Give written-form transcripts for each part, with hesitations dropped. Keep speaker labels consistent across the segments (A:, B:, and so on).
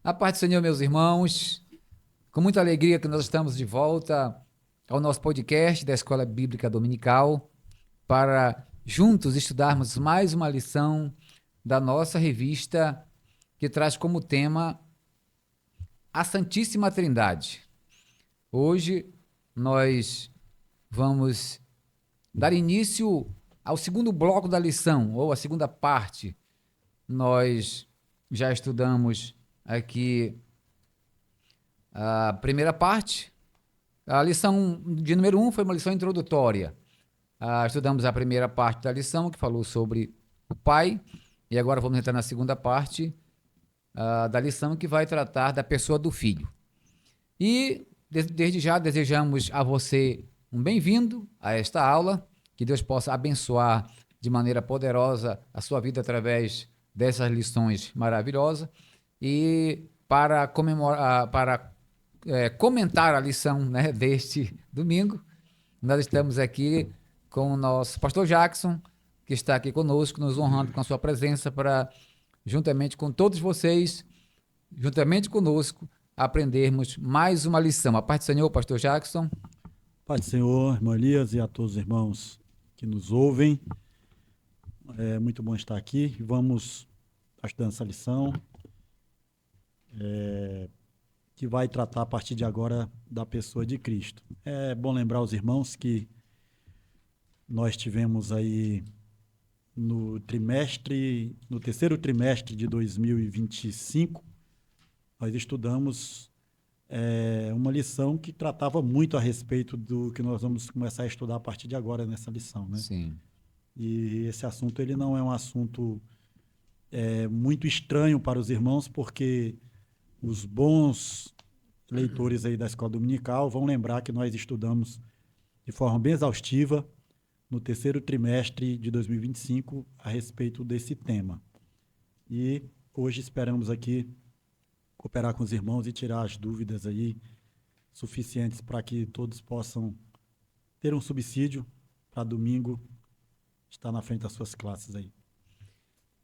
A: A paz do Senhor, meus irmãos, com muita alegria que nós estamos de volta ao nosso podcast da Escola Bíblica Dominical para juntos estudarmos mais uma lição da nossa revista que traz como tema a Santíssima Trindade. Hoje nós vamos dar início ao segundo bloco da lição, ou a segunda parte. Nós já estudamos aqui a primeira parte. A lição de número 1 foi uma lição introdutória. Estudamos a primeira parte da lição, que falou sobre o Pai, e agora vamos entrar na segunda parte da lição, que vai tratar da pessoa do Filho. E, desde já, desejamos a você um bem-vindo a esta aula, que Deus possa abençoar de maneira poderosa a sua vida através dessas lições maravilhosas. E para comentar a lição, né, deste domingo, nós estamos aqui com o nosso pastor Jackson, que está aqui conosco, nos honrando com a sua presença para, juntamente com todos vocês, juntamente conosco, aprendermos mais uma lição. A paz do Senhor, pastor Jackson.
B: Pai do Senhor, irmã Elias e a todos os irmãos que nos ouvem. É muito bom estar aqui. Vamos estudando essa lição, que vai tratar a partir de agora da pessoa de Cristo. É bom lembrar aos irmãos que nós tivemos aí no terceiro trimestre de 2025, nós estudamos uma lição que tratava muito a respeito do que nós vamos começar a estudar a partir de agora nessa lição, né?
A: Sim.
B: E esse assunto ele não é um assunto muito estranho para os irmãos, porque os bons leitores aí da Escola Dominical vão lembrar que nós estudamos de forma bem exaustiva no terceiro trimestre de 2025 a respeito desse tema. E hoje esperamos aqui cooperar com os irmãos e tirar as dúvidas aí suficientes para que todos possam ter um subsídio para domingo estar na frente das suas classes aí.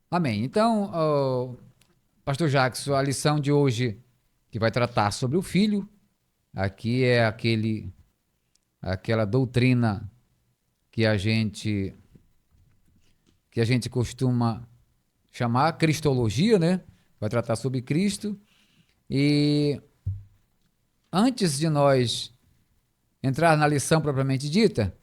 A: Amém. Então, pastor Jackson, a lição de hoje que vai tratar sobre o Filho, aqui é aquela doutrina que a gente costuma chamar cristologia, né? Vai tratar sobre Cristo. E antes de nós entrar na lição propriamente dita,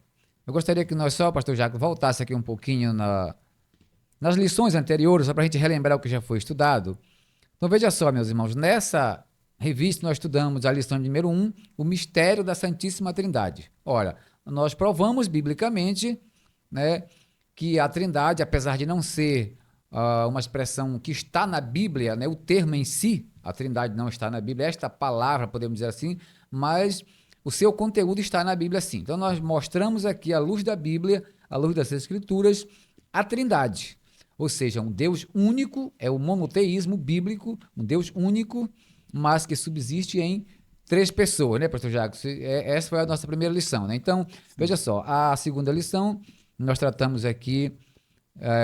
A: eu gostaria que nós só, pastor Jaco, voltasse aqui um pouquinho nas lições anteriores, só para a gente relembrar o que já foi estudado. Então veja só, meus irmãos, nessa revista nós estudamos a lição de número 1, o mistério da Santíssima Trindade. Ora, nós provamos biblicamente, né, que a Trindade, apesar de não ser uma expressão que está na Bíblia, né, o termo em si, a Trindade não está na Bíblia, esta palavra, podemos dizer assim, mas o seu conteúdo está na Bíblia sim. Então nós mostramos aqui, à luz da Bíblia, à luz das Escrituras, a Trindade. Ou seja, um Deus único, é o monoteísmo bíblico, um Deus único, mas que subsiste em 3 pessoas, né, pastor Jacques? Essa foi a nossa primeira lição, né? Então, veja só, a segunda lição, nós tratamos aqui,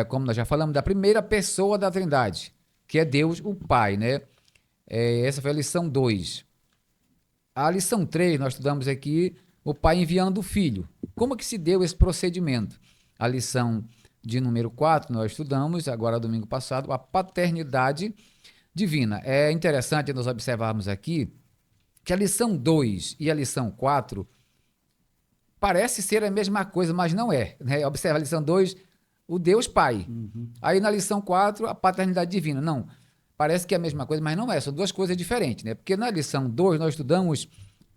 A: como nós já falamos, da primeira pessoa da Trindade, que é Deus, o Pai, né? Essa foi a lição 2. A lição 3, nós estudamos aqui o Pai enviando o Filho. Como que se deu esse procedimento? A lição de número 4, nós estudamos, agora domingo passado, a paternidade divina. É interessante nós observarmos aqui que a lição 2 e a lição 4 parece ser a mesma coisa, mas não é, né? Observa a lição 2, o Deus Pai. Aí na lição 4, a paternidade divina. Não, parece que é a mesma coisa, mas não é, são 2 coisas diferentes, né? Porque na lição 2 nós estudamos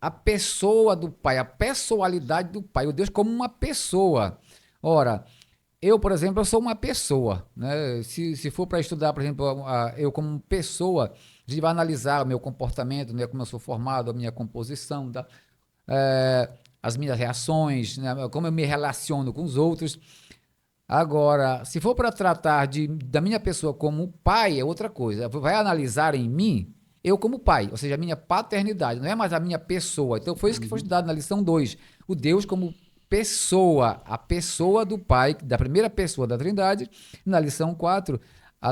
A: a pessoa do Pai, a pessoalidade do Pai, o Deus como uma pessoa. Ora, eu, por exemplo, eu sou uma pessoa, né? Se for para estudar, por exemplo, eu como pessoa, a gente vai analisar o meu comportamento, né? Como eu sou formado, a minha composição, as minhas reações, né? Como eu me relaciono com os outros. Agora, se for para tratar da minha pessoa como pai, é outra coisa. Vai analisar em mim, eu como pai, ou seja, a minha paternidade, não é mais a minha pessoa. Então, foi isso que foi estudado na lição 2. O Deus como pessoa, a pessoa do Pai, da primeira pessoa da Trindade. Na lição 4,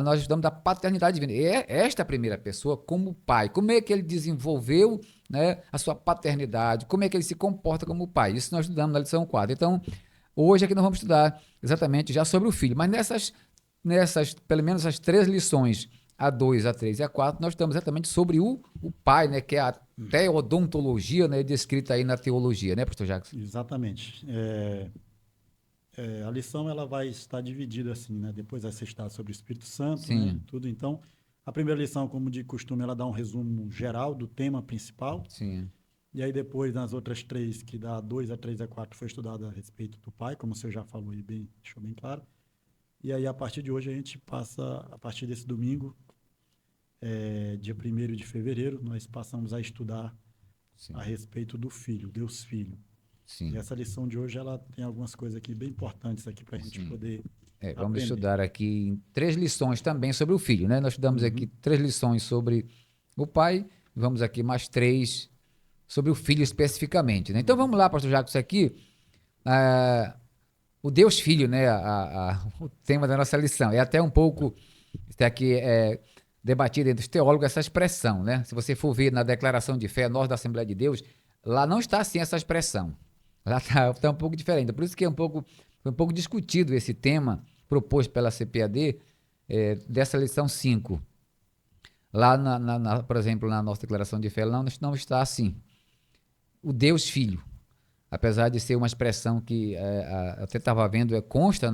A: nós estudamos da paternidade divina. E é esta primeira pessoa como pai. Como é que ele desenvolveu, né, a sua paternidade? Como é que ele se comporta como pai? Isso nós estudamos na lição 4. Então, hoje aqui nós vamos estudar exatamente já sobre o filho. Mas nessas pelo menos as 3 lições, a 2, a 3 e a 4, nós estamos exatamente sobre o pai, né, que é a teodontologia, né, descrita aí na teologia, né, pastor Jackson?
B: Exatamente. A lição ela vai estar dividida assim, né? Depois vai ser estudado sobre o Espírito Santo, né?
A: Sim.
B: Tudo. Então, a primeira lição, como de costume, ela dá um resumo geral do tema principal.
A: Sim.
B: E aí depois, nas outras 3, que dá 2, a 3 e a 4, foi estudado a respeito do pai, como o senhor já falou e deixou bem claro. E aí, a partir de hoje, a gente passa, a partir desse domingo, dia 1º de fevereiro, nós passamos a estudar
A: Sim.
B: a respeito do Filho, Deus Filho.
A: Sim.
B: E essa lição de hoje, ela tem algumas coisas aqui bem importantes aqui para a gente poder
A: vamos
B: aprender.
A: estudar aqui 3 lições também sobre o filho, né? Nós estudamos aqui 3 lições sobre o pai, vamos aqui mais 3 sobre o filho especificamente, né? Então vamos lá, pastor Jacques, aqui, o Deus Filho, né? O tema da nossa lição. É até um pouco, isso aqui é debatido entre os teólogos, essa expressão, né? Se você for ver na declaração de fé, nós da Assembleia de Deus, lá não está assim essa expressão. Lá está um pouco diferente. Por isso que foi um pouco discutido esse tema proposto pela CPAD, dessa lição 5. Lá, por exemplo, na nossa declaração de fé, não está assim. O Deus Filho, apesar de ser uma expressão que até estava vendo, consta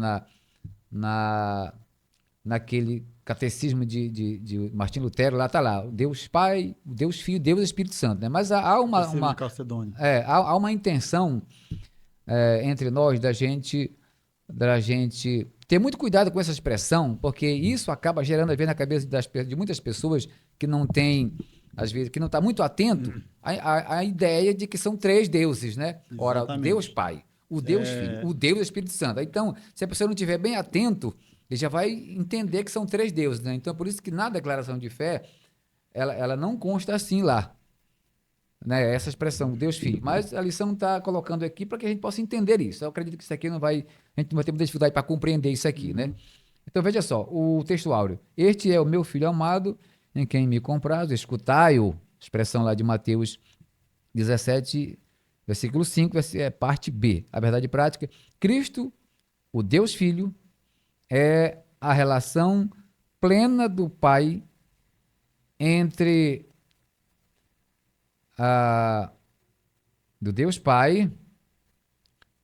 A: naquele catecismo de Martim Lutero, lá está lá, o Deus Pai, o Deus Filho, Deus Espírito Santo, né? Mas há uma intenção entre nós da gente ter muito cuidado com essa expressão, porque isso acaba gerando, às vezes, na cabeça de muitas pessoas que não tem, às vezes, que não está muito atento à ideia de que são 3 deuses, né?
B: Exatamente.
A: Ora, o Deus Pai, o Deus Filho, o Deus Espírito Santo. Então, se a pessoa não estiver bem atento, ele já vai entender que são 3 deuses, né? Então, por isso que na declaração de fé, ela não consta assim lá, né? Essa expressão, Deus Filho. Mas a lição está colocando aqui para que a gente possa entender isso. Eu acredito que isso aqui a gente não vai ter muita dificuldade para compreender isso aqui, né? Então, veja só, o texto áureo. Este é o meu filho amado, em quem me comprazo, escutai-o. Expressão lá de Mateus 17, versículo 5, parte B. A verdade prática, Cristo, o Deus Filho, é a relação plena do Pai entre do Deus Pai,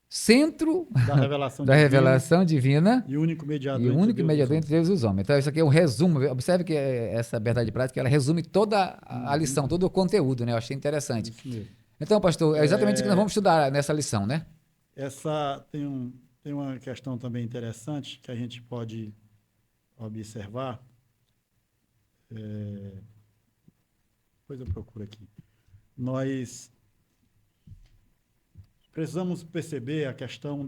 A: centro da revelação divina
B: e o único mediador
A: entre Deus e os homens. Então, isso aqui é um resumo. Observe que essa verdade prática, ela resume toda a lição, todo o conteúdo, né? Eu achei interessante.
B: Isso mesmo.
A: Então, pastor, é exatamente isso que nós vamos estudar nessa lição, né?
B: Tem uma questão também interessante que a gente pode observar. Depois eu procuro aqui. Nós precisamos perceber a questão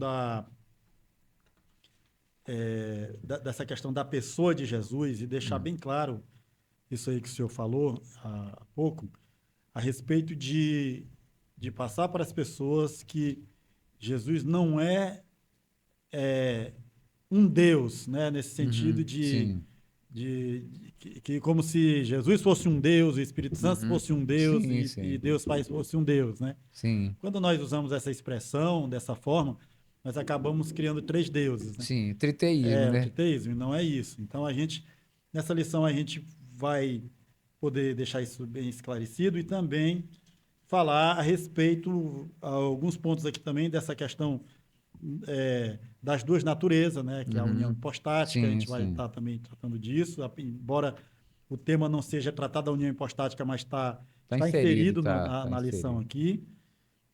B: dessa questão da pessoa de Jesus e deixar bem claro isso aí que o senhor falou há pouco, a respeito de passar para as pessoas que Jesus não é um Deus, né? Nesse sentido que como se Jesus fosse um Deus, o Espírito Santo fosse um Deus e Deus Pai fosse um Deus, né?
A: Sim.
B: Quando nós usamos essa expressão dessa forma, nós acabamos criando 3 deuses, né?
A: Sim, triteísmo, né?
B: O triteísmo, não é isso. Então, nessa lição, a gente vai poder deixar isso bem esclarecido e também falar a respeito, alguns pontos aqui também, dessa questão das 2 naturezas, né? Que é a união hipostática, a gente vai estar também tratando disso, embora o tema não seja tratar da união hipostática, mas está inserido na lição aqui.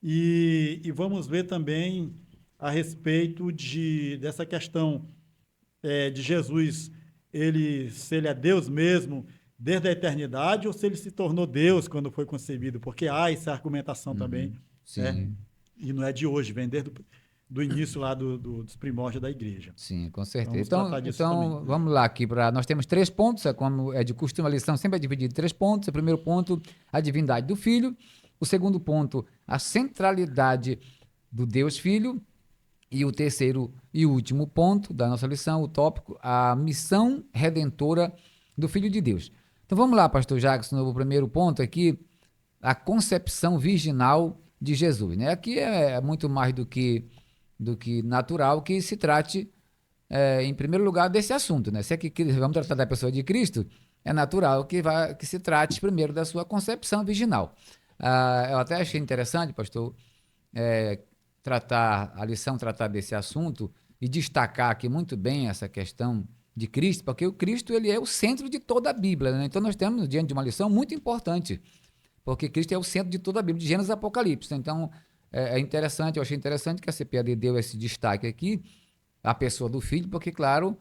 B: E vamos ver também a respeito dessa questão de Jesus, se ele é Deus mesmo desde a eternidade ou se ele se tornou Deus quando foi concebido, porque há essa argumentação também, né? E não é de hoje, vem desde do início lá dos primórdios da igreja.
A: Sim, com certeza. Então vamos lá aqui. Nós temos 3 pontos, como é de costume, a lição sempre é dividida em 3 pontos. O primeiro ponto, a divindade do Filho. O segundo ponto, a centralidade do Deus Filho. E o terceiro e último ponto da nossa lição, o tópico, a missão redentora do Filho de Deus. Então vamos lá, pastor Jackson, no primeiro ponto aqui, a concepção virginal de Jesus, né? Aqui é muito mais do que natural que se trate, em primeiro lugar, desse assunto, né? Se é que vamos tratar da pessoa de Cristo, é natural que se trate primeiro da sua concepção virginal. Eu até achei interessante, pastor, tratar desse assunto e destacar aqui muito bem essa questão de Cristo, porque o Cristo ele é o centro de toda a Bíblia, né? Então nós estamos diante de uma lição muito importante, porque Cristo é o centro de toda a Bíblia, de Gênesis a Apocalipse. Então é interessante, eu achei interessante que a CPAD deu esse destaque aqui, a pessoa do Filho, porque claro,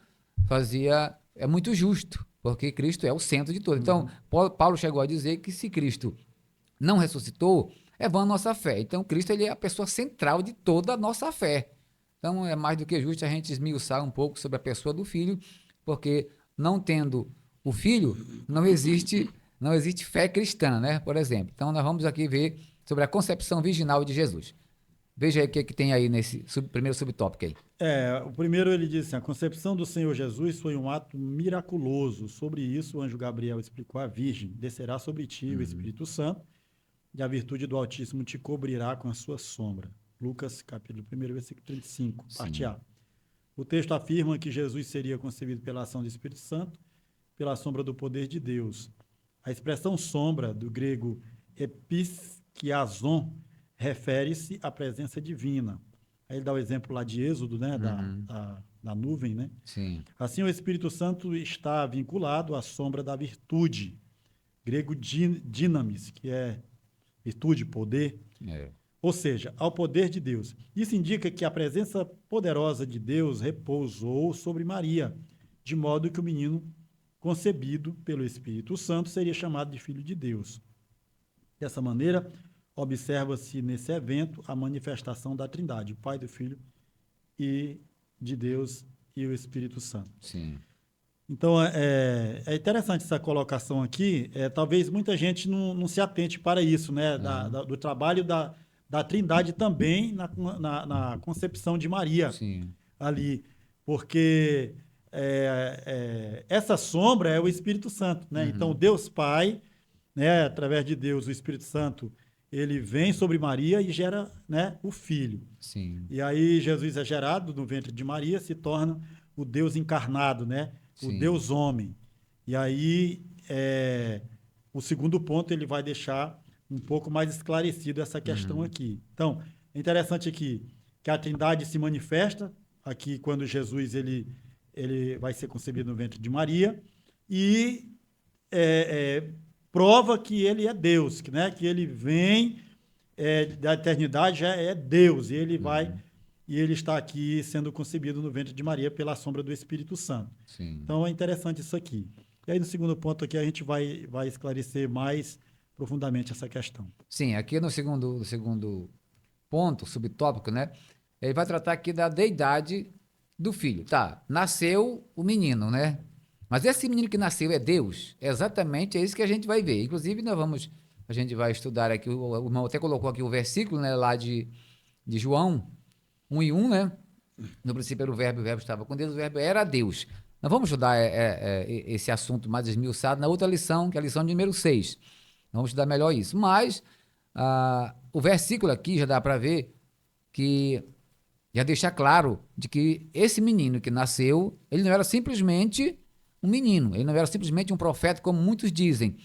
A: é muito justo, porque Cristo é o centro de tudo. Então Paulo chegou a dizer que se Cristo não ressuscitou, é vã a nossa fé. Então, Cristo ele é a pessoa central de toda a nossa fé. Então, é mais do que justo a gente esmiuçar um pouco sobre a pessoa do Filho, porque não tendo o Filho, não existe fé cristã, né? Por exemplo. Então, nós vamos aqui ver sobre a concepção virginal de Jesus. Veja aí o que tem aí nesse primeiro subtópico aí.
B: O primeiro ele diz assim, a concepção do Senhor Jesus foi um ato miraculoso. Sobre isso, o anjo Gabriel explicou à Virgem, descerá sobre ti o Espírito Santo, e a virtude do Altíssimo te cobrirá com a sua sombra. Lucas, capítulo 1, versículo 35, parte A. O texto afirma que Jesus seria concebido pela ação do Espírito Santo, pela sombra do poder de Deus. A expressão sombra, do grego episkiazon, refere-se à presença divina. Aí ele dá o exemplo lá de Êxodo, né, da nuvem, né?
A: Sim.
B: Assim, o Espírito Santo está vinculado à sombra da virtude, grego dinamis, que é virtude, poder, ou seja, ao poder de Deus. Isso indica que a presença poderosa de Deus repousou sobre Maria, de modo que o menino concebido pelo Espírito Santo seria chamado de Filho de Deus. Dessa maneira, observa-se nesse evento a manifestação da Trindade, o Pai, do Filho e de Deus e o Espírito Santo.
A: Sim.
B: Então, é interessante essa colocação aqui. Talvez muita gente não se atente para isso, né? Do trabalho da Trindade também na concepção de Maria.
A: Sim.
B: Ali. Porque essa sombra é o Espírito Santo, né? Então, Deus Pai, né? Através de Deus, o Espírito Santo, ele vem sobre Maria e gera, né, o Filho.
A: Sim.
B: E aí Jesus é gerado no ventre de Maria, se torna o Deus encarnado, né? O
A: Sim.
B: Deus homem. E aí, o segundo ponto, ele vai deixar um pouco mais esclarecido essa questão aqui. Então, é interessante aqui que a Trindade se manifesta, aqui quando Jesus ele vai ser concebido no ventre de Maria, e prova que ele é Deus, né? Que ele vem da eternidade, já é Deus, e ele vai... E ele está aqui sendo concebido no ventre de Maria pela sombra do Espírito Santo.
A: Sim.
B: Então, é interessante isso aqui. E aí, no segundo ponto aqui, a gente vai esclarecer mais profundamente essa questão.
A: Sim, aqui no segundo ponto, subtópico, né? Ele vai tratar aqui da deidade do filho. Tá, nasceu o menino, né? Mas esse menino que nasceu é Deus? É exatamente isso que a gente vai ver. Inclusive, a gente vai estudar aqui, o irmão até colocou aqui o versículo, né, lá de João 1:1, né? No princípio era o verbo estava com Deus, o verbo era Deus. Nós vamos estudar esse assunto mais esmiuçado na outra lição, que é a lição de número 6. Vamos estudar melhor isso. Mas o versículo aqui já dá para ver que já deixa claro de que esse menino que nasceu, ele não era simplesmente um menino, ele não era simplesmente um profeta, como muitos dizem,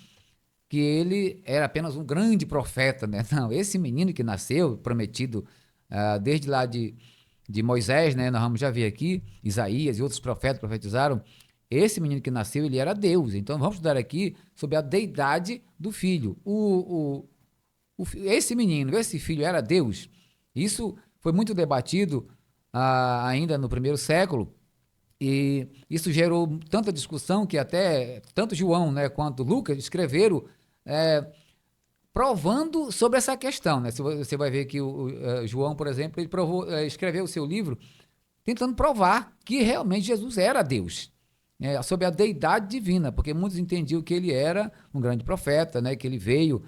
A: que ele era apenas um grande profeta, né? Não, esse menino que nasceu, prometido desde lá de Moisés, né? Nós vamos já ver aqui, Isaías e outros profetas profetizaram, esse menino que nasceu, ele era Deus. Então vamos estudar aqui sobre a deidade do filho. Esse menino, esse filho era Deus. Isso foi muito debatido ainda no primeiro século, e isso gerou tanta discussão que até tanto João, né, quanto Lucas escreveram provando sobre essa questão, né? Você vai ver que o João, por exemplo, ele escreveu o seu livro tentando provar que realmente Jesus era Deus, sobre a deidade divina, porque muitos entendiam que ele era um grande profeta, né? Que ele veio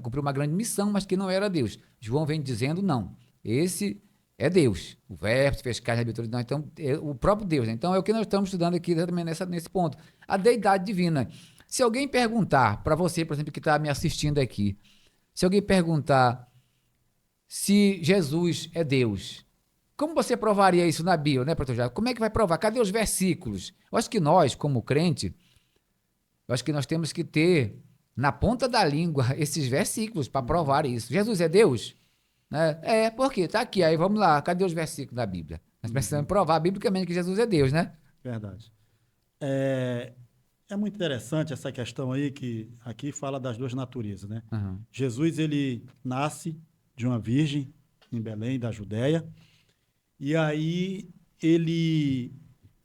A: cumprir uma grande missão, mas que não era Deus. João vem dizendo, não, esse é Deus. O verbo se fez carne, habitou entre nós. Então, é o próprio Deus, né? Então, é o que nós estamos estudando aqui também nesse ponto. A deidade divina. Se alguém perguntar para você, por exemplo, que está me assistindo aqui, se alguém perguntar se Jesus é Deus, como você provaria isso na Bíblia, né, pastor Jairo? Como é que vai provar? Cadê os versículos? Eu acho que nós, como crente, eu acho que nós temos que ter na ponta da língua esses versículos para provar isso. Jesus é Deus? Né? Por quê? Está aqui, aí vamos lá, cadê os versículos da Bíblia? Nós precisamos provar biblicamente que Jesus é Deus, né?
B: Verdade. É muito interessante essa questão aí, que aqui fala das duas naturezas, né?
A: Uhum.
B: Jesus, ele nasce de uma virgem em Belém, da Judéia, e aí ele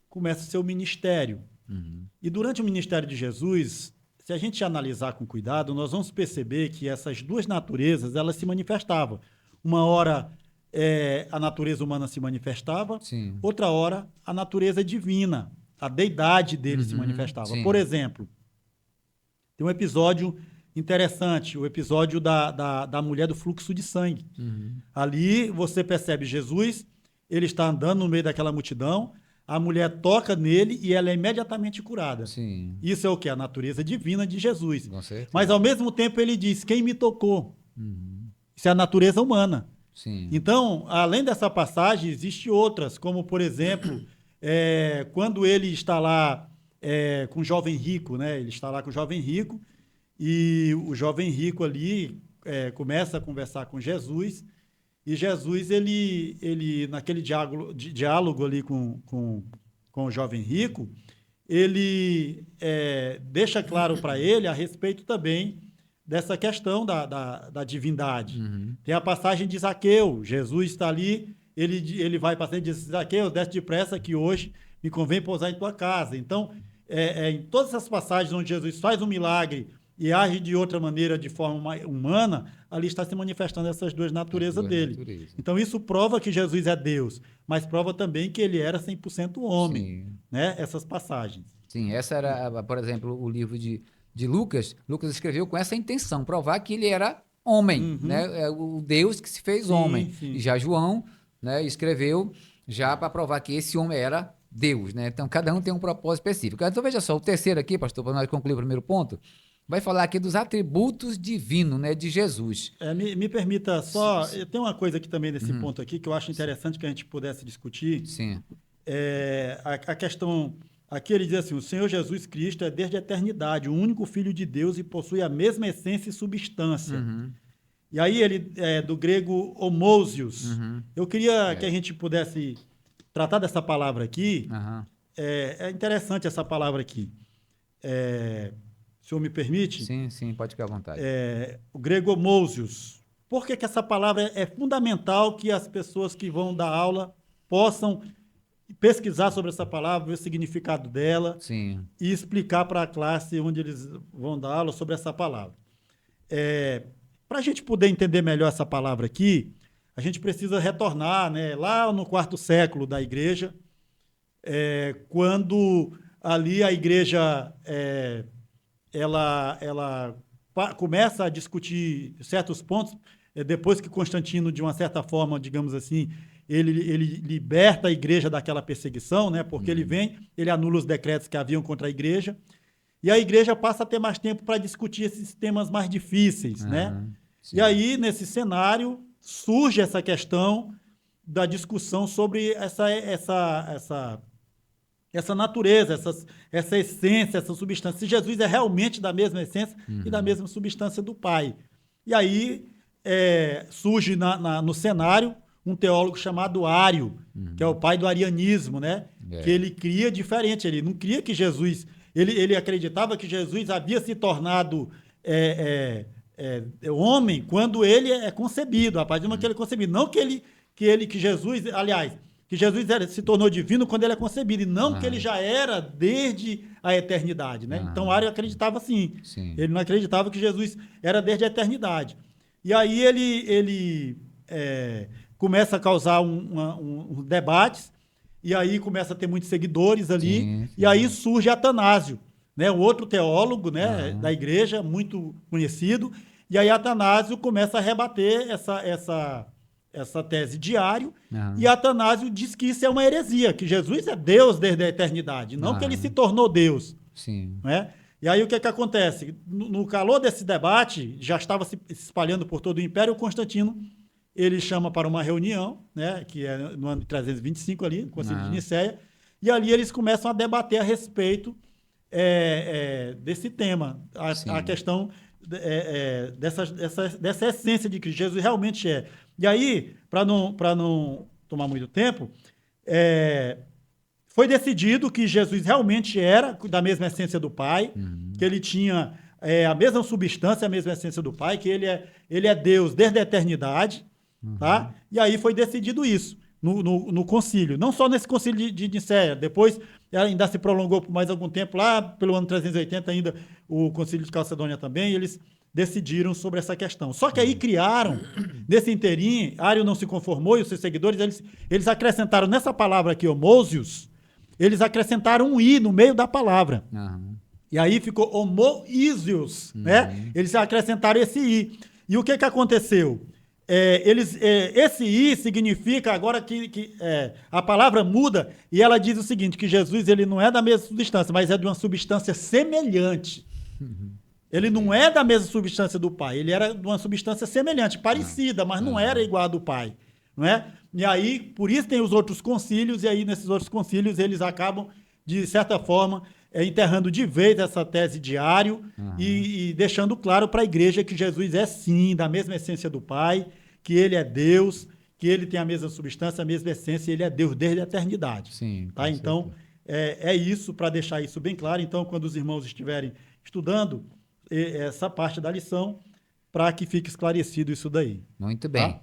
B: começa o seu ministério.
A: Uhum.
B: E durante o ministério de Jesus, se a gente analisar com cuidado, nós vamos perceber que essas duas naturezas, elas se manifestavam. Uma hora a natureza humana se manifestava,
A: Sim.
B: outra hora a natureza divina, a deidade dele se manifestava.
A: Sim.
B: Por exemplo, tem um episódio interessante, o episódio da mulher do fluxo de sangue.
A: Uhum.
B: Ali você percebe Jesus, ele está andando no meio daquela multidão, a mulher toca nele e ela é imediatamente curada.
A: Sim.
B: Isso é o que? A natureza divina de Jesus.
A: Com certeza.
B: Mas, ao mesmo tempo, ele diz, quem me tocou?
A: Uhum.
B: Isso é a natureza humana.
A: Sim.
B: Então, além dessa passagem, existem outras, como, por exemplo, quando ele está lá com o jovem rico, né? Ele está lá com o jovem rico e o jovem rico ali começa a conversar com Jesus e Jesus, ele naquele diálogo ali com o jovem rico, ele deixa claro para ele a respeito também dessa questão da divindade.
A: Uhum.
B: Tem a passagem de Zaqueu, Jesus está ali, ele vai passando e diz, Zaqueu, desce depressa que hoje me convém pousar em tua casa. Então, em todas essas passagens onde Jesus faz um milagre e age de outra maneira, de forma humana, ali está se manifestando essas duas naturezas dele. Então, isso prova que Jesus é Deus, mas prova também que ele era 100% homem,
A: Sim.
B: né? Essas passagens.
A: Sim, essa era, por exemplo, o livro de Lucas. Lucas escreveu com essa intenção, provar que ele era homem, né? O Deus que se fez homem.
B: Sim.
A: E já João, né, escreveu já para provar que esse homem era Deus, né? Então, cada um tem um propósito específico. Então, veja só, o terceiro aqui, pastor, para nós concluir o primeiro ponto, vai falar aqui dos atributos divinos, né, de Jesus.
B: Me permita só, tem uma coisa aqui também nesse ponto aqui que eu acho interessante que a gente pudesse discutir.
A: Sim.
B: A questão, aqui ele diz assim, o Senhor Jesus Cristo é desde a eternidade, o único Filho de Deus e possui a mesma essência e substância.
A: Uhum.
B: E aí ele, do grego homousios, eu queria que a gente pudesse tratar dessa palavra aqui.
A: Uhum.
B: É interessante essa palavra aqui. O senhor me permite?
A: Sim, pode ficar à vontade.
B: O grego homousios. Por que essa palavra é fundamental que as pessoas que vão dar aula possam pesquisar sobre essa palavra, ver o significado dela.
A: Sim.
B: E explicar para a classe onde eles vão dar aula sobre essa palavra. Para a gente poder entender melhor essa palavra aqui, a gente precisa retornar, né, lá no 4º século da igreja, quando ali a igreja ela começa a discutir certos pontos, depois que Constantino, de uma certa forma, digamos assim, ele liberta a igreja daquela perseguição, né? Porque ele anula os decretos que haviam contra a igreja, e a igreja passa a ter mais tempo para discutir esses temas mais difíceis, né?
A: Sim.
B: E aí, nesse cenário, surge essa questão da discussão sobre essa natureza, essa essência, essa substância. Se Jesus é realmente da mesma essência e da mesma substância do Pai. E aí surge no cenário um teólogo chamado Ário, que é o pai do arianismo, né? Que ele cria diferente, ele não cria que Jesus... Ele acreditava que Jesus havia se tornado homem quando ele é concebido, a partir do momento que ele é concebido. Não que Jesus, aliás, que Jesus se tornou divino quando ele é concebido, e não que ele já era desde a eternidade, né? Então, Ário acreditava assim.
A: Sim.
B: Ele não acreditava que Jesus era desde a eternidade. E aí ele começa a causar um debates, e aí começa a ter muitos seguidores ali,
A: Sim.
B: E aí surge Atanásio, né? Um outro teólogo, né, da igreja, muito conhecido, e aí Atanásio começa a rebater essa tese de Ário,
A: Aham.
B: e Atanásio diz que isso é uma heresia, que Jesus é Deus desde a eternidade, não que ele se tornou Deus.
A: Sim.
B: Né? E aí o que é que acontece? No calor desse debate, já estava se espalhando por todo o Império, o Constantino, ele chama para uma reunião, né, que é no ano 325 ali, no Concílio de Nicéia, e ali eles começam a debater a respeito desse tema, a questão dessa essência de Cristo. Jesus realmente é. E aí, para não tomar muito tempo, foi decidido que Jesus realmente era da mesma essência do Pai, que ele tinha a mesma substância, a mesma essência do Pai, que ele é Deus desde a eternidade, tá? E aí foi decidido isso no concílio. Não só nesse concílio de Nicéia, depois ainda se prolongou por mais algum tempo, lá pelo ano 380 ainda, o concílio de Calcedônia também, eles decidiram sobre essa questão. Só que aí criaram, nesse inteirinho, Ário não se conformou e os seus seguidores, eles acrescentaram nessa palavra aqui, homousios, eles acrescentaram um i no meio da palavra. E aí ficou homoísios, né? Eles acrescentaram esse i. E o que aconteceu? Esse i significa agora que a palavra muda e ela diz o seguinte, que Jesus ele não é da mesma substância, mas é de uma substância semelhante. Ele não é da mesma substância do Pai, ele era de uma substância semelhante, parecida, mas não era igual a do Pai. Não é? E aí, por isso tem os outros concílios, e aí nesses outros concílios eles acabam, de certa forma, enterrando de vez essa tese de Ário e deixando claro para a igreja que Jesus é sim da mesma essência do Pai, que ele é Deus, que ele tem a mesma substância, a mesma essência, e ele é Deus desde a eternidade.
A: Sim,
B: tá? Então, é isso, para deixar isso bem claro. Então, quando os irmãos estiverem estudando essa parte da lição, para que fique esclarecido isso daí.
A: Muito bem,
B: tá?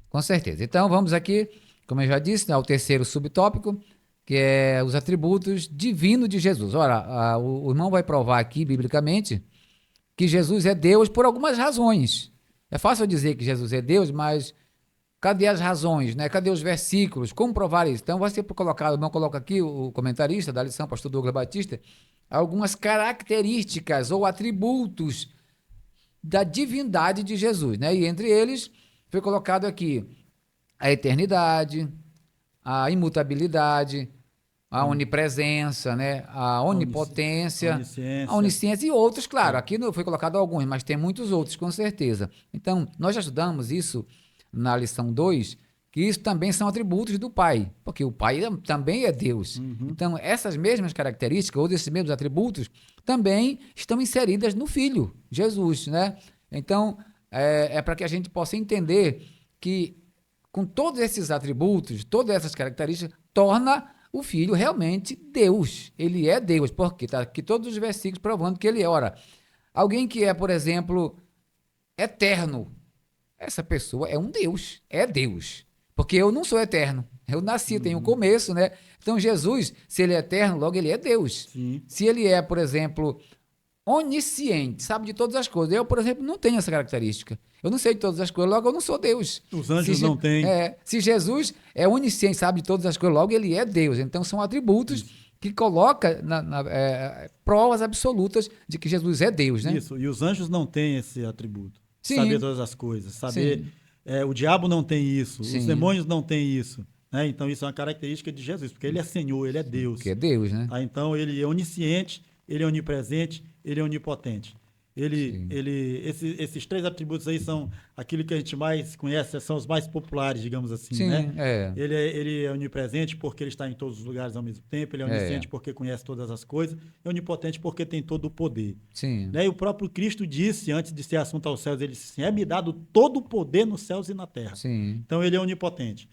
A: Com certeza. Então, vamos aqui, como eu já disse, ao terceiro subtópico, que é os atributos divinos de Jesus. Ora, o irmão vai provar aqui, biblicamente, que Jesus é Deus por algumas razões. É fácil dizer que Jesus é Deus, mas cadê as razões, né? Cadê os versículos? Como provar isso? Então, vai ser colocado, o irmão coloca aqui, o comentarista da lição, pastor Douglas Batista, algumas características ou atributos da divindade de Jesus, né? E entre eles foi colocado aqui a eternidade, a imutabilidade, a onipresença, né? A onipotência, a onisciência e outros, claro. Aqui não foi colocado alguns, mas tem muitos outros, com certeza. Então, nós já estudamos isso na lição 2, que isso também são atributos do Pai, porque o Pai também é Deus. Então, essas mesmas características, ou desses mesmos atributos, também estão inseridas no Filho, Jesus, né? Então, é para que a gente possa entender que, com todos esses atributos, todas essas características, torna o Filho realmente Deus. Ele é Deus, porque está aqui todos os versículos provando que ele é. Ora, alguém que é, por exemplo, eterno, essa pessoa é um Deus, é Deus. Porque eu não sou eterno, eu nasci, tenho um começo, né? Então, Jesus, se ele é eterno, logo ele é Deus.
B: Sim.
A: Se ele é, por exemplo, onisciente, sabe de todas as coisas. Eu, por exemplo, não tenho essa característica. Eu não sei de todas as coisas, logo eu não sou Deus.
B: Os anjos não têm.
A: Se Jesus é onisciente, sabe de todas as coisas, logo ele é Deus. Então, são atributos que coloca provas absolutas de que Jesus é Deus, né?
B: Isso, e os anjos não têm esse atributo.
A: Sim.
B: Saber todas as coisas, saber... o diabo não tem isso,
A: Sim.
B: Os demônios não têm isso. Né? Então, isso é uma característica de Jesus, porque ele é Senhor, ele é Deus.
A: Que é Deus, né?
B: Tá? Então, ele é onisciente, ele é onipresente, ele é onipotente. Esses três atributos aí são aquilo que a gente mais conhece, são os mais populares, digamos assim.
A: Sim,
B: né? Ele é onipresente porque ele está em todos os lugares ao mesmo tempo, ele é onisciente porque conhece todas as coisas, é onipotente porque tem todo o poder.
A: Sim.
B: Né? E o próprio Cristo disse, antes de ser assunto aos céus, ele disse assim, é-me dado todo o poder nos céus e na terra.
A: Sim.
B: Então, ele é onipotente.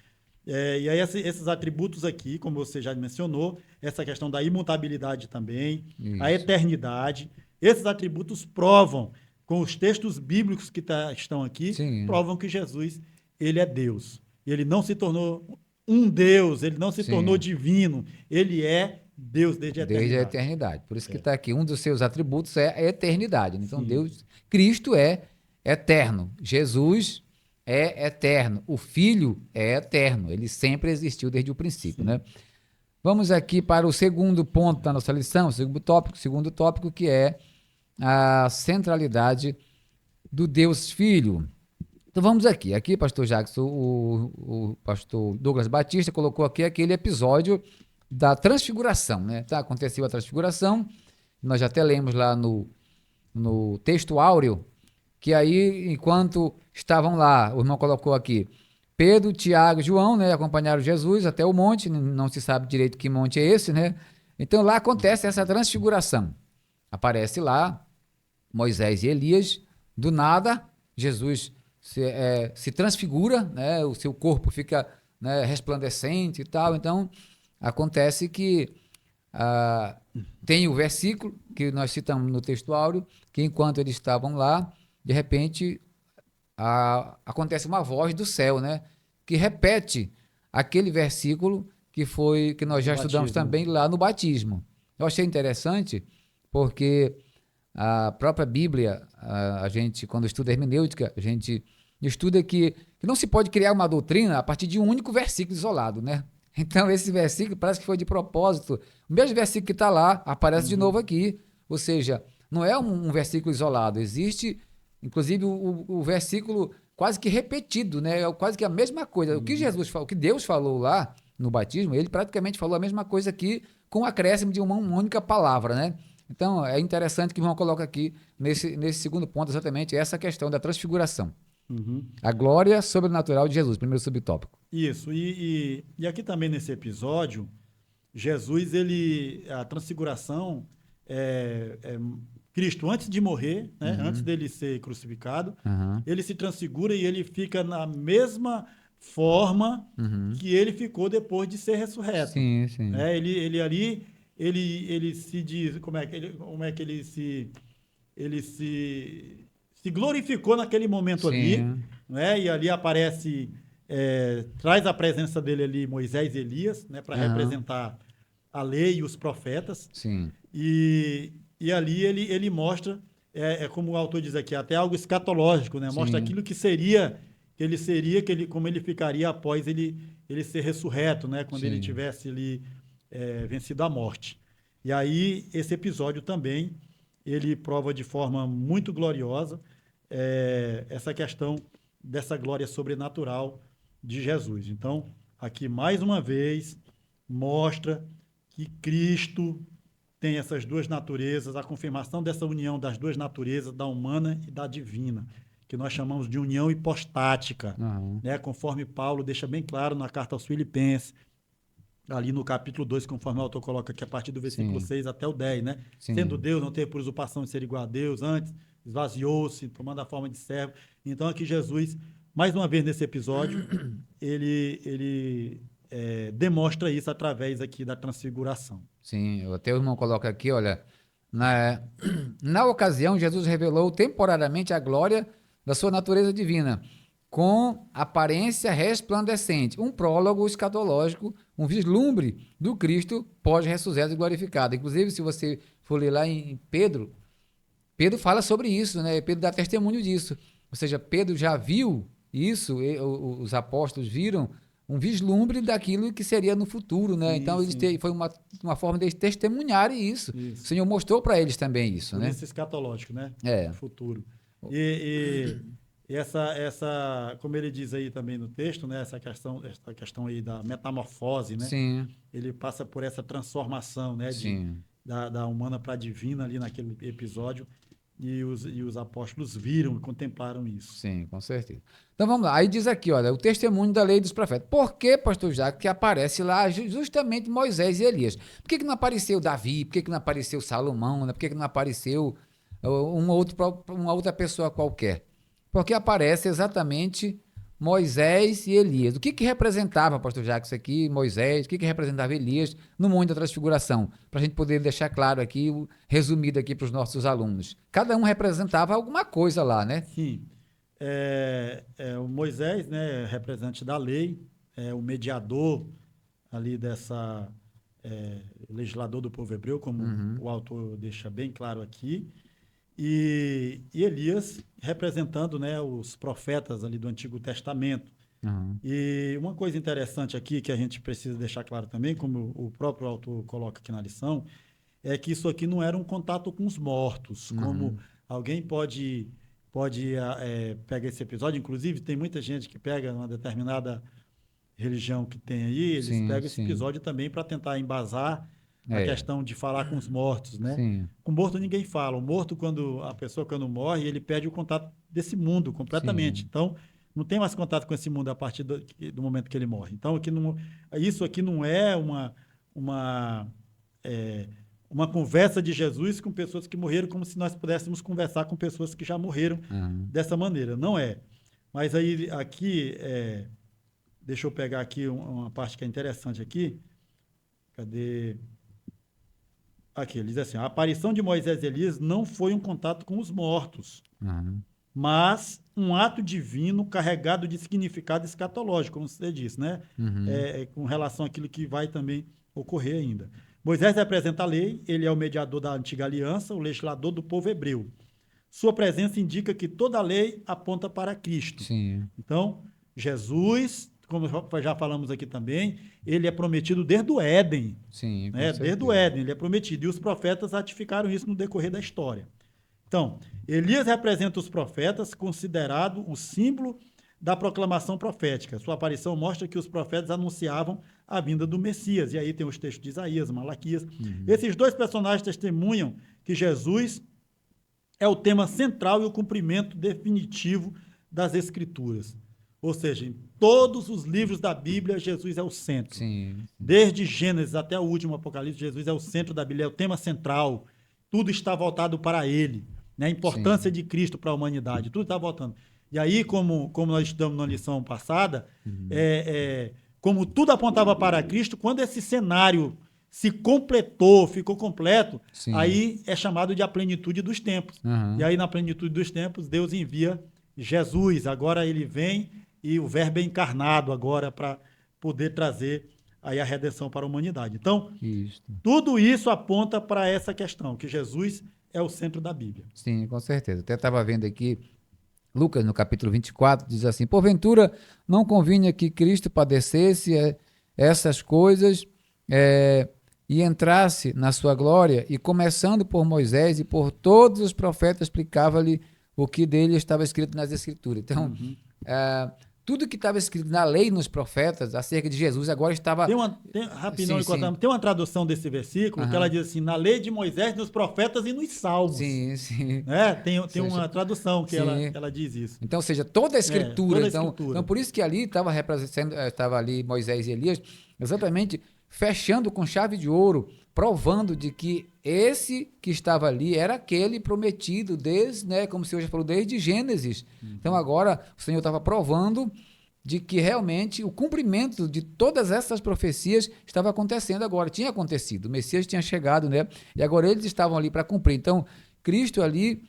B: E aí, esses atributos aqui, como você já mencionou, essa questão da imutabilidade também, a eternidade, esses atributos provam, com os textos bíblicos que estão aqui, provam que Jesus, ele é Deus. Ele não se tornou um Deus, ele não se tornou divino, ele é Deus desde a eternidade.
A: Desde a eternidade. Por isso que está aqui, um dos seus atributos é a eternidade. Então, Deus, Cristo é eterno, Jesus é eterno, o Filho é eterno, ele sempre existiu desde o princípio, né? Vamos aqui para o segundo ponto da nossa lição, segundo tópico, que é a centralidade do Deus Filho. Então vamos aqui. Aqui, pastor Jackson, o pastor Douglas Batista colocou aqui aquele episódio da transfiguração, né? Tá, aconteceu a transfiguração, nós já até lemos lá no texto áureo, que aí, enquanto estavam lá, o irmão colocou aqui, Pedro, Tiago e João, né, acompanharam Jesus até o monte, não se sabe direito que monte é esse, né? Então lá acontece essa transfiguração. Aparece lá Moisés e Elias, do nada, Jesus se transfigura, né, o seu corpo fica, né, resplandecente e tal, então acontece que tem o versículo que nós citamos no texto áureo, que enquanto eles estavam lá, de repente acontece uma voz do céu, né, que repete aquele versículo que nós já estudamos também lá no batismo. Eu achei interessante porque a própria Bíblia, a gente, quando estuda hermenêutica, a gente estuda que não se pode criar uma doutrina a partir de um único versículo isolado, né? Então, esse versículo parece que foi de propósito. O mesmo versículo que está lá, aparece de novo aqui. Ou seja, não é um versículo isolado. Existe, inclusive, o versículo quase que repetido, né? É quase que a mesma coisa. O que Jesus falou, o que Deus falou lá no batismo, ele praticamente falou a mesma coisa aqui, com o acréscimo de uma única palavra, né? Então, é interessante que o irmão coloca aqui, nesse segundo ponto, exatamente essa questão da transfiguração. A glória sobrenatural de Jesus, primeiro subtópico.
B: Isso, e aqui também nesse episódio, Jesus, a transfiguração, Cristo, antes de morrer, né, antes dele ser crucificado, ele se transfigura e ele fica na mesma forma que ele ficou depois de ser ressurreto.
A: Sim, sim.
B: Ele ali, ele se diz, como é que ele se glorificou naquele momento ali, né? E ali aparece, traz a presença dele ali Moisés e Elias, né, para representar a lei e os profetas.
A: Sim.
B: E ali ele mostra, como o autor diz aqui, até algo escatológico, né? Mostra aquilo que como ele ficaria após ele ser ressurreto, né? Quando ele tivesse ali vencido a morte. E aí esse episódio também ele prova de forma muito gloriosa essa questão dessa glória sobrenatural de Jesus. Então, aqui mais uma vez mostra que Cristo tem essas duas naturezas, a confirmação dessa união das duas naturezas, da humana e da divina, que nós chamamos de união hipostática, né? Conforme Paulo deixa bem claro na carta aos Filipenses, ali no capítulo 2, conforme o autor coloca aqui, a partir do versículo 6 até o 10, né? Sendo Deus, não teve por usurpação de ser igual a Deus, antes esvaziou-se, tomando a forma de servo. Então, aqui Jesus, mais uma vez nesse episódio, ele demonstra isso através aqui da transfiguração.
A: Sim, até o irmão coloca aqui, olha, na ocasião, Jesus revelou temporariamente a glória da sua natureza divina, com aparência resplandecente, um prólogo escatológico, um vislumbre do Cristo pós-ressurreto e glorificado. Inclusive, se você for ler lá em Pedro fala sobre isso, né? Pedro dá testemunho disso. Ou seja, Pedro já viu isso, os apóstolos viram um vislumbre daquilo que seria no futuro, né? Então, foi uma forma de testemunharem isso. O Senhor mostrou para eles também isso, né?
B: Esse escatológico, né?
A: É.
B: Futuro. E essa, como ele diz aí também no texto, né? Essa questão aí da metamorfose, né?
A: Sim.
B: Ele passa por essa transformação, né? Da humana para a divina ali naquele episódio. E os apóstolos viram e contemplaram isso.
A: Sim, com certeza. Então vamos lá. Aí diz aqui, olha, o testemunho da lei e dos profetas. Por que, pastor Jacques, que aparece lá justamente Moisés e Elias? Por que não apareceu Davi? Por que não apareceu Salomão? Né? Por que não apareceu uma outra pessoa qualquer? Porque aparece exatamente Moisés e Elias. O que representava, pastor Jacques, aqui, Moisés? O que representava Elias no Monte da Transfiguração? Para a gente poder deixar claro aqui, resumido aqui para os nossos alunos. Cada um representava alguma coisa lá, né?
B: Sim. O Moisés, né, representante da lei, o mediador ali dessa legislador do povo hebreu, como o autor deixa bem claro aqui. E Elias representando, né, os profetas ali do Antigo Testamento. E uma coisa interessante aqui que a gente precisa deixar claro também, como o próprio autor coloca aqui na lição, é que isso aqui não era um contato com os mortos, como alguém pode pega esse episódio. Inclusive, tem muita gente que pega uma determinada religião que tem aí, eles
A: Sim,
B: pegam esse
A: sim.
B: episódio também para tentar embasar a
A: É,
B: questão de falar com os mortos, né?
A: sim,
B: Com morto ninguém fala. O morto, a pessoa quando morre, ele perde o contato desse mundo completamente.
A: sim.
B: Então, não tem mais contato com esse mundo a partir do momento que ele morre. Então, isso aqui não é uma, é, uma conversa de Jesus com pessoas que morreram, como se nós pudéssemos conversar com pessoas que já morreram
A: Aham.
B: dessa maneira. Não é. Mas aí, aqui, deixa eu pegar aqui uma parte que é interessante aqui. Cadê? Aqui, ele diz assim: a aparição de Moisés e Elias não foi um contato com os mortos,
A: Aham.
B: mas um ato divino carregado de significado escatológico, como você disse, né?
A: Uhum.
B: Com relação àquilo que vai também ocorrer ainda. Moisés representa a lei, ele é o mediador da antiga aliança, o legislador do povo hebreu. Sua presença indica que toda a lei aponta para Cristo.
A: Sim,
B: Então, Jesus, como já falamos aqui também, ele é prometido desde o Éden,
A: sim, com
B: né? Desde o
A: certeza.
B: Éden, ele é prometido. E os profetas ratificaram isso no decorrer da história. Então, Elias representa os profetas, considerado o símbolo da proclamação profética. Sua aparição mostra que os profetas anunciavam a vinda do Messias. E aí tem os textos de Isaías, Malaquias.
A: Uhum.
B: Esses dois personagens testemunham que Jesus é o tema central e o cumprimento definitivo das Escrituras. Ou seja, em todos os livros da Bíblia, Jesus é o centro.
A: Sim,
B: Desde Gênesis até o último Apocalipse, Jesus é o centro da Bíblia, é o tema central. Tudo está voltado para ele, né? A importância
A: sim.
B: de Cristo para a humanidade, tudo está voltando. E aí, como nós estudamos na lição passada,
A: Uhum.
B: como tudo apontava para Cristo, quando esse cenário se completou, ficou completo,
A: Sim.
B: aí é chamado de a plenitude dos tempos. E
A: Aham.
B: aí, na plenitude dos tempos, Deus envia Jesus. Agora ele vem e o Verbo é encarnado agora para poder trazer aí a redenção para a humanidade. Então,
A: Isso.
B: tudo isso aponta para essa questão, que Jesus é o centro da Bíblia.
A: Sim, com certeza. Até estava vendo aqui, Lucas, no capítulo 24, diz assim: porventura não convinha que Cristo padecesse essas coisas e entrasse na sua glória, e começando por Moisés e por todos os profetas, explicava-lhe o que dele estava escrito nas Escrituras. Então, eh, tudo que estava escrito na lei e nos profetas acerca de Jesus agora estava.
B: Rapidão,
A: Sim, sim.
B: tem uma tradução desse versículo que ela
A: Aham.
B: diz assim: na lei de Moisés, nos profetas e nos salmos.
A: Sim, sim.
B: Né?
A: Ou
B: Tem
A: seja,
B: uma tradução que
A: sim.
B: ela diz isso.
A: Então, ou seja, toda a escritura.
B: Toda a
A: Então,
B: escritura.
A: por isso que ali estava representando, estava ali Moisés e Elias, exatamente fechando com chave de ouro, provando de que esse que estava ali era aquele prometido desde, né, como o Senhor já falou, desde Gênesis. Então, agora o Senhor estava provando de que realmente o cumprimento de todas essas profecias estava acontecendo agora, tinha acontecido, o Messias tinha chegado, né? E agora eles estavam ali para cumprir. Então, Cristo ali,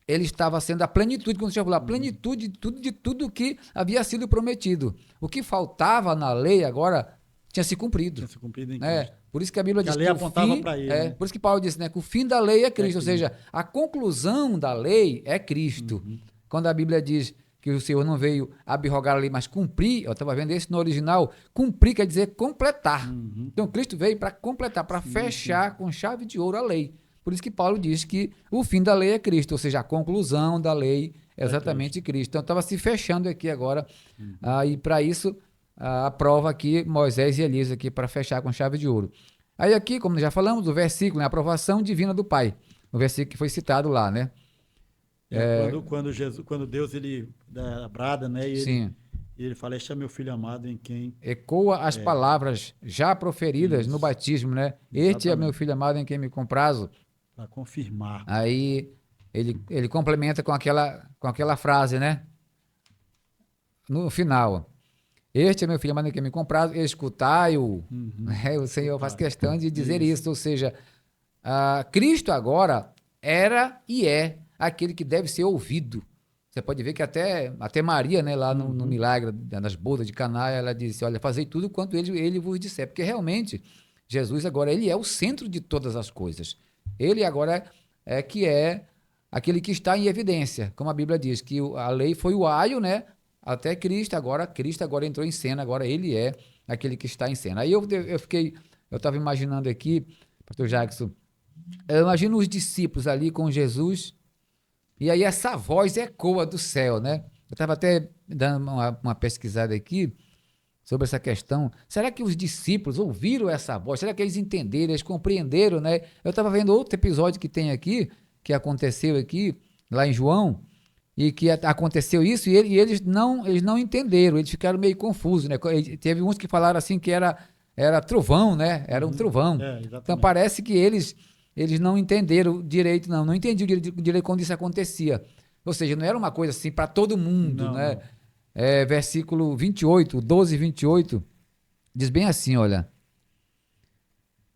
A: ele estava sendo a plenitude, como você já falou, a plenitude de tudo que havia sido prometido. O que faltava na lei agora tinha se cumprido.
B: Tinha se cumprido em
A: Né?
B: Cristo.
A: Por isso que a Bíblia
B: Que a
A: diz
B: lei
A: que o
B: apontava
A: fim,
B: para ele. Né?
A: por isso que Paulo disse, né, que o fim da lei é Cristo, ou seja, a conclusão da lei é Cristo. Quando a Bíblia diz que o Senhor não veio abrogar a lei, mas cumprir, eu estava vendo esse no original, cumprir quer dizer completar. Então Cristo veio para completar, para fechar com chave de ouro a lei. Por isso que Paulo diz que o fim da lei é Cristo, ou seja, a conclusão da lei é exatamente Cristo. Então estava se fechando aqui agora, e para isso a prova aqui, Moisés e Elias aqui, para fechar com chave de ouro. Aí aqui, como já falamos, o versículo, né, a aprovação divina do Pai, o versículo que foi citado lá, né?
B: Quando Deus ele brada, né?
A: Sim.
B: E ele fala: este é meu filho amado em quem.
A: Ecoa as palavras já proferidas no
B: Isso,
A: batismo, né? Este é meu
B: exatamente.
A: filho amado em quem me comprazo.
B: Para confirmar.
A: Aí ele complementa com aquela frase, né? No final. Este é meu filho amado em quem me comprazo, escutai-o. O Senhor faz questão de dizer isso. Ou seja, Cristo agora era e é aquele que deve ser ouvido. Você pode ver que até Maria, né, lá no milagre das bodas de Caná, ela disse: olha, fazei tudo quanto ele vos disser. Porque realmente, Jesus agora, ele é o centro de todas as coisas. Ele agora é aquele que está em evidência. Como a Bíblia diz, que a lei foi o aio, né, até Cristo agora entrou em cena, agora ele é aquele que está em cena. Aí eu estava imaginando aqui, pastor Jackson, eu imagino os discípulos ali com Jesus, E aí essa voz ecoa do céu, né? Eu estava até dando uma pesquisada aqui sobre essa questão. Será que os discípulos ouviram essa voz? Será que eles entenderam, eles compreenderam, né? Eu estava vendo outro episódio que tem aqui, que aconteceu aqui, lá em João, e que aconteceu isso, e eles não entenderam, eles ficaram meio confusos, né? Teve uns que falaram assim que era trovão, né? Era um trovão. Então parece que eles não entenderam direito, não entendiam direito quando isso acontecia. Ou seja, não era uma coisa assim para todo mundo,
B: Não,
A: né?
B: não.
A: Versículo 28, 12 e 28, diz bem assim, olha.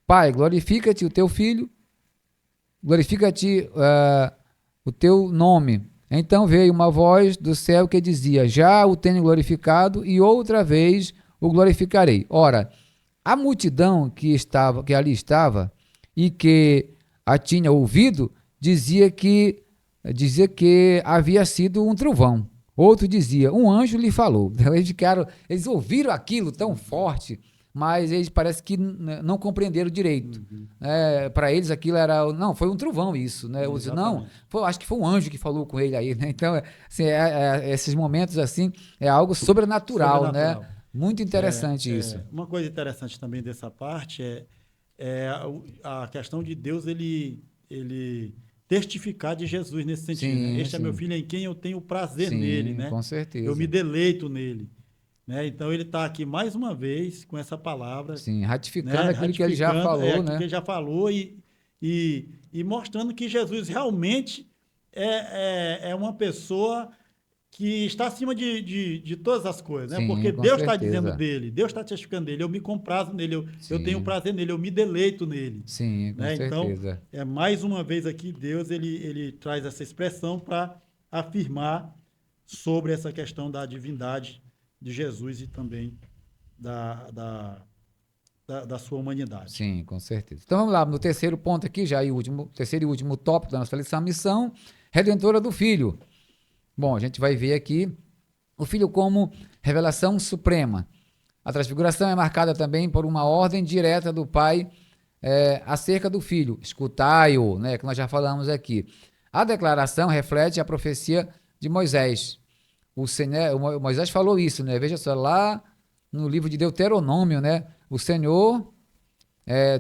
A: Pai, glorifica-te o teu filho, glorifica-te o teu nome. Então veio uma voz do céu que dizia, já o tenho glorificado e outra vez o glorificarei. Ora, a multidão que ali estava e que a tinha ouvido, dizia que havia sido um trovão. Outro dizia, um anjo lhe falou. Eles ouviram aquilo tão forte, mas eles parece que não compreenderam direito. Para eles aquilo não, foi um trovão isso, né? Outros, não, acho que foi um anjo que falou com ele aí, né? Então, assim, esses momentos assim, é algo sobrenatural, né? Muito interessante isso.
B: Uma coisa interessante também dessa parte é a questão de Deus, ele testificar de Jesus nesse sentido.
A: Sim,
B: né? Este
A: sim.
B: é meu filho em quem eu tenho prazer
A: Sim,
B: nele, né?
A: Com certeza.
B: Eu me deleito nele. Né? Então ele está aqui mais uma vez com essa palavra.
A: Sim, ratificando aquilo que ele já falou, né?
B: Que ele já falou e mostrando que Jesus realmente é uma pessoa que está acima de todas as coisas, né?
A: Sim,
B: Porque
A: com
B: Deus está
A: certeza.
B: dizendo dele, Deus está testificando dele, eu me comprazo nele, eu tenho prazer nele, eu me deleito nele.
A: Sim, com
B: né?
A: certeza.
B: Então, mais uma vez aqui, Deus ele traz essa expressão para afirmar sobre essa questão da divindade de Jesus e também da sua humanidade.
A: Sim, com certeza. Então vamos lá, no terceiro ponto aqui, terceiro e último tópico da nossa lição, a missão redentora do Filho. Bom, a gente vai ver aqui o Filho como revelação suprema. A transfiguração é marcada também por uma ordem direta do Pai acerca do Filho. Escutai-o, né, que nós já falamos aqui. A declaração reflete a profecia de Moisés. Moisés falou isso, né? Veja só, lá no livro de Deuteronômio, né? O Senhor,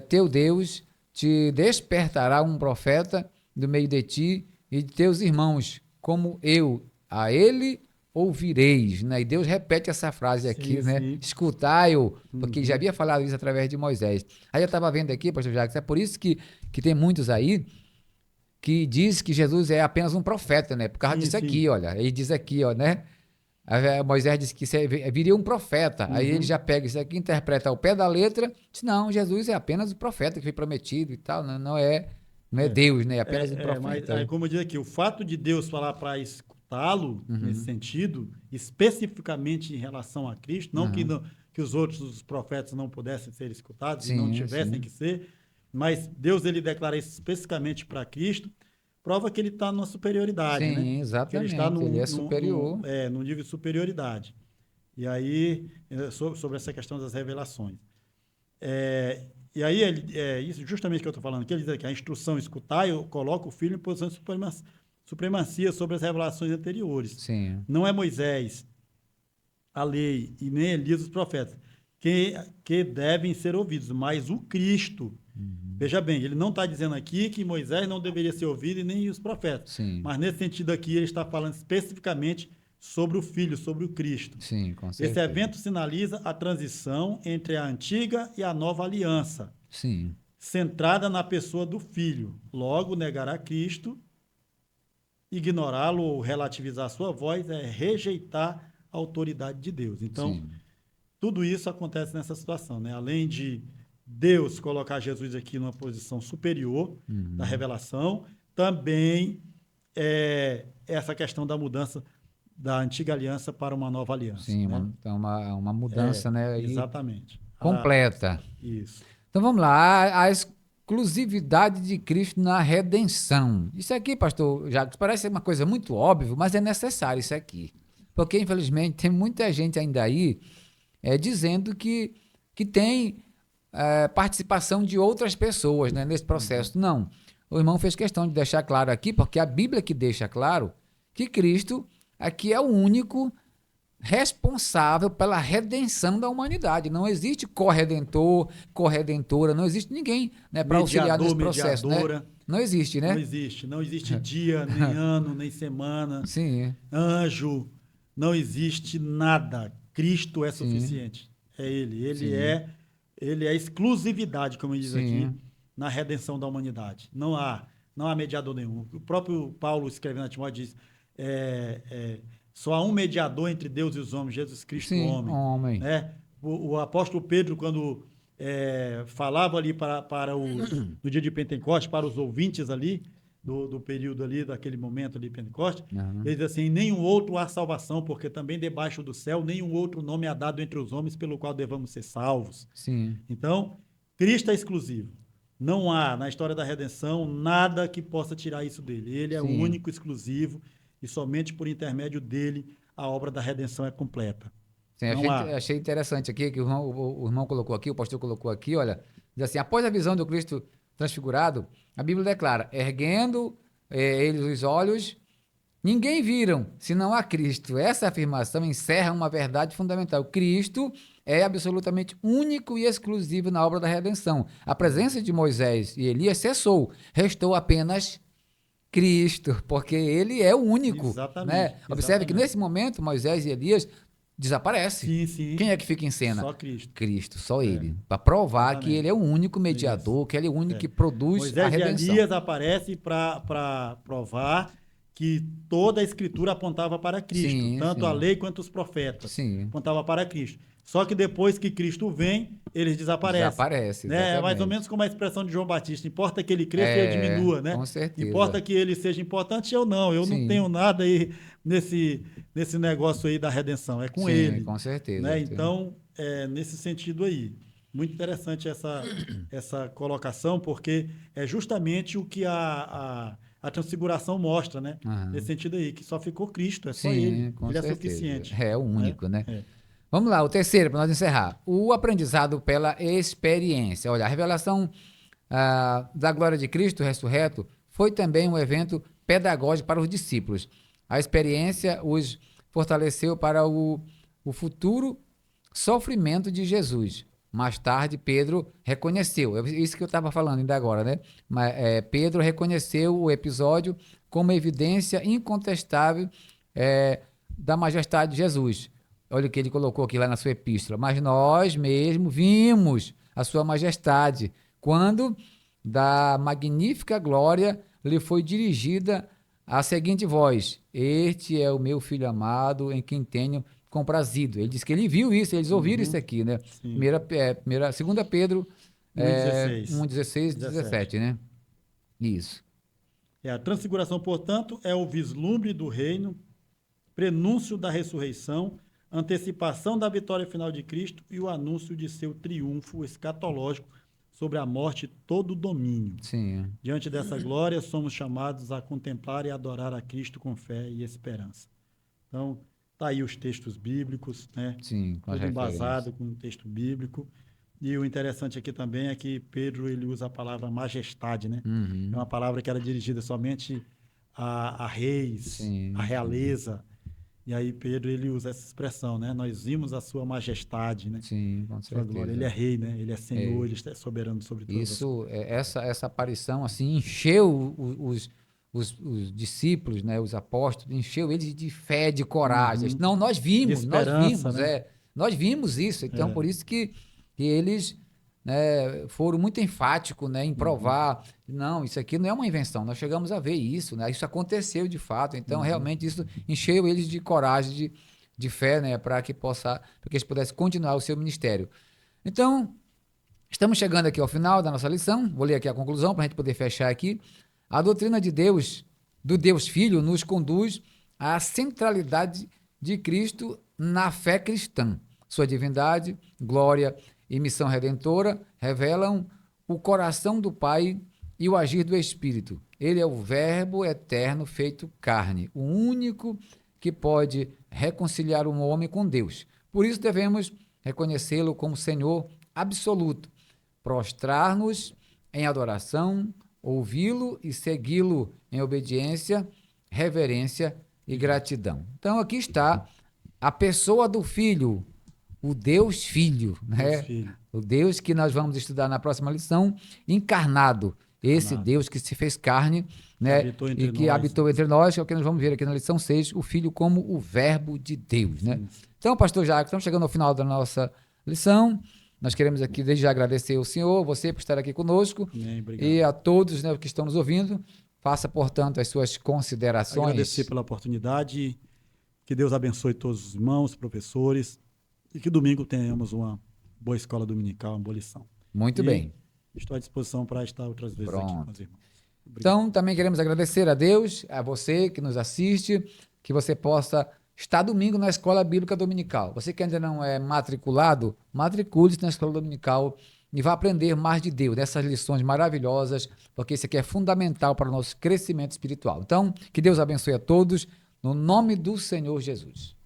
A: teu Deus, te despertará um profeta do meio de ti e de teus irmãos, como eu, a ele ouvireis, né? E Deus repete essa frase aqui,
B: sim,
A: né?
B: Sim.
A: Escutai-o, porque já havia falado isso através de Moisés. Aí eu estava vendo aqui, pastor Jacques, é por isso que tem muitos aí que diz que Jesus é apenas um profeta, né? Por causa disso aqui, olha. Ele diz aqui, ó, né? Moisés disse que viria um profeta. Aí ele já pega isso aqui, interpreta ao pé da letra, diz, não, Jesus é apenas o profeta que foi prometido e tal, não é Deus, né? É apenas um profeta.
B: Mas aí, como eu diz aqui, o fato de Deus falar para escutá-lo, nesse sentido, especificamente em relação a Cristo, não que os outros profetas não pudessem ser escutados e não tivessem que ser, mas Deus ele declara isso especificamente para Cristo, prova que ele está numa superioridade, né?
A: Sim, exatamente. Ele é superior.
B: No nível de superioridade. E aí, sobre essa questão das revelações. E aí, isso justamente que eu estou falando, que ele diz que a instrução escutar, eu coloco o filho em posição de supremacia sobre as revelações anteriores.
A: Sim.
B: Não é Moisés, a lei, e nem Elias, os profetas, que devem ser ouvidos, mas o Cristo. Veja bem, ele não está dizendo aqui que Moisés não deveria ser ouvido e nem os profetas.
A: Sim.
B: Mas nesse sentido aqui, ele está falando especificamente sobre o Filho, sobre o Cristo.
A: Sim, com certeza.
B: Esse evento sinaliza a transição entre a antiga e a nova aliança.
A: Sim.
B: Centrada na pessoa do Filho. Logo, negar a Cristo, ignorá-lo ou relativizar sua voz é rejeitar a autoridade de Deus. Então, tudo isso acontece nessa situação, né? Além de Deus colocar Jesus aqui numa posição superior da revelação, também essa questão da mudança da antiga aliança para uma nova aliança.
A: Sim,
B: né?
A: uma mudança, né?
B: Exatamente.
A: Completa.
B: Isso.
A: Então vamos lá, a exclusividade de Cristo na redenção. Isso aqui, pastor Jacques, parece uma coisa muito óbvia, mas é necessário isso aqui. Porque, infelizmente, tem muita gente ainda aí dizendo que tem participação de outras pessoas, né, nesse processo. Não. o irmão fez questão de deixar claro aqui, porque a Bíblia que deixa claro que Cristo aqui é o único responsável pela redenção da humanidade. Não existe corredentor, corredentora, não existe ninguém, né, para auxiliar nesse processo.
B: Mediadora.
A: Né? Não existe, né?
B: Não existe dia, nem ano, nem semana.
A: Sim.
B: Anjo, não existe nada. Cristo é
A: Sim.
B: suficiente. É Ele.
A: Sim.
B: Ele é exclusividade, como diz
A: Sim.
B: aqui, na redenção da humanidade. Não há mediador nenhum. O próprio Paulo, escrevendo a Timóteo, diz: só há um mediador entre Deus e os homens, Jesus Cristo,
A: Sim,
B: homem. Né? O apóstolo Pedro, quando falava ali no dia de Pentecostes, para os ouvintes ali, do período ali, daquele momento ali de Pentecostes, ele diz assim: nenhum outro há salvação, porque também debaixo do céu nenhum outro nome é dado entre os homens pelo qual devamos ser salvos.
A: Sim.
B: Então, Cristo é exclusivo. Não há, na história da redenção, nada que possa tirar isso dele. Ele é o único, exclusivo, e somente por intermédio dele a obra da redenção é completa.
A: Sim, achei interessante aqui, que o irmão colocou aqui, o pastor colocou aqui, olha, diz assim: após a visão do Cristo transfigurado, a Bíblia declara: erguendo eles os olhos, ninguém viram, senão a Cristo. Essa afirmação encerra uma verdade fundamental. Cristo é absolutamente único e exclusivo na obra da redenção. A presença de Moisés e Elias cessou, restou apenas Cristo, porque ele é o único. Né? Observe que nesse momento Moisés e Elias desaparecem.
B: Sim.
A: Quem é que fica em cena?
B: Só Cristo.
A: Cristo, só ele. Para provar que ele é o único mediador, que ele é o único que produz
B: Moisés
A: a redenção.
B: Moisés e Elias aparecem para provar que toda a Escritura apontava para Cristo, tanto a lei quanto os profetas apontavam para Cristo. Só que depois que Cristo vem, eles desaparecem.
A: Desaparece,
B: né? É mais ou menos como a expressão de João Batista: importa que ele cresça e eu diminua, né?
A: Com certeza.
B: Importa que ele seja importante, eu não. Eu não tenho nada aí nesse negócio aí da redenção. É com ele.
A: Com certeza.
B: Né? Então, nesse sentido aí. Muito interessante essa colocação, porque é justamente o que a transfiguração mostra, né? Nesse sentido aí, que só ficou Cristo, é só ele. Ele é suficiente.
A: É o único, né? Vamos lá, o terceiro, para nós encerrar. O aprendizado pela experiência. Olha, a revelação da glória de Cristo ressurreto foi também um evento pedagógico para os discípulos. A experiência os fortaleceu para o futuro sofrimento de Jesus. Mais tarde, Pedro reconheceu, isso que eu estava falando ainda agora, né? Pedro reconheceu o episódio como evidência incontestável da majestade de Jesus. Olha o que ele colocou aqui lá na sua epístola: mas nós mesmo vimos a sua majestade, quando da magnífica glória lhe foi dirigida a seguinte voz: este é o meu filho amado, em quem tenho comprazido. Ele disse que ele viu isso, eles ouviram isso aqui, né? 2 Pedro 1:16 e 17, né? Isso.
B: A transfiguração, portanto, é o vislumbre do reino, prenúncio da ressurreição, antecipação da vitória final de Cristo e o anúncio de seu triunfo escatológico sobre a morte e todo o domínio.
A: Sim.
B: Diante dessa glória, somos chamados a contemplar e adorar a Cristo com fé e esperança. Então, tá aí os textos bíblicos, né?
A: Sim,
B: tudo embasado com o texto bíblico. E o interessante aqui também é que Pedro ele usa a palavra majestade, né? É uma palavra que era dirigida somente a reis, a realeza. E aí Pedro ele usa essa expressão, né? Nós vimos a sua majestade, né?
A: Sim, com certeza.
B: Glória. Ele é rei, né? Ele é Senhor, ele é soberano sobre tudo.
A: Isso, essa aparição assim encheu os discípulos, né? Os apóstolos, encheu eles de fé, de coragem. Não, nós vimos,
B: né?
A: Nós vimos isso. Então por isso que eles, né, foram muito enfáticos, né, em provar, não, isso aqui não é uma invenção, nós chegamos a ver isso, né, isso aconteceu de fato. Então realmente isso encheu eles de coragem, de fé, né, para que eles pudessem continuar o seu ministério. Então estamos chegando aqui ao final da nossa lição. Vou ler aqui a conclusão para a gente poder fechar aqui. A doutrina de Deus, do Deus Filho, nos conduz à centralidade de Cristo na fé cristã. Sua divindade, glória e missão redentora revelam o coração do Pai e o agir do Espírito. Ele é o Verbo eterno feito carne, o único que pode reconciliar um homem com Deus. Por isso devemos reconhecê-lo como Senhor absoluto, prostrar-nos em adoração, ouvi-lo e segui-lo em obediência, reverência e gratidão. Então aqui está a pessoa do Filho, o Deus Filho, né?
B: Deus Filho.
A: O Deus que nós vamos estudar na próxima lição, encarnado. Esse Deus que se fez carne, né?
B: Habitou entre
A: E que
B: nós.
A: habitou entre nós, que é o que nós vamos ver aqui na lição 6, o Filho como o Verbo de Deus, né?
B: Sim.
A: Então, pastor Jacques, estamos chegando ao final da nossa lição. Nós queremos aqui desde já agradecer ao senhor, você por estar aqui conosco.
B: Amém, obrigado.
A: E a todos, né, que estão nos ouvindo. Faça, portanto, as suas considerações.
B: Agradecer pela oportunidade. Que Deus abençoe todos os irmãos, professores. E que domingo tenhamos uma boa escola dominical, uma boa lição.
A: Muito
B: E
A: bem.
B: Estou à disposição para estar outras vezes aqui
A: Pronto.
B: com os irmãos. Obrigado.
A: Então, também queremos agradecer a Deus, a você que nos assiste, que você possa estar domingo na Escola Bíblica Dominical. Você que ainda não é matriculado, matricule-se na Escola Dominical e vá aprender mais de Deus, dessas lições maravilhosas, porque isso aqui é fundamental para o nosso crescimento espiritual. Então, que Deus abençoe a todos, no nome do Senhor Jesus.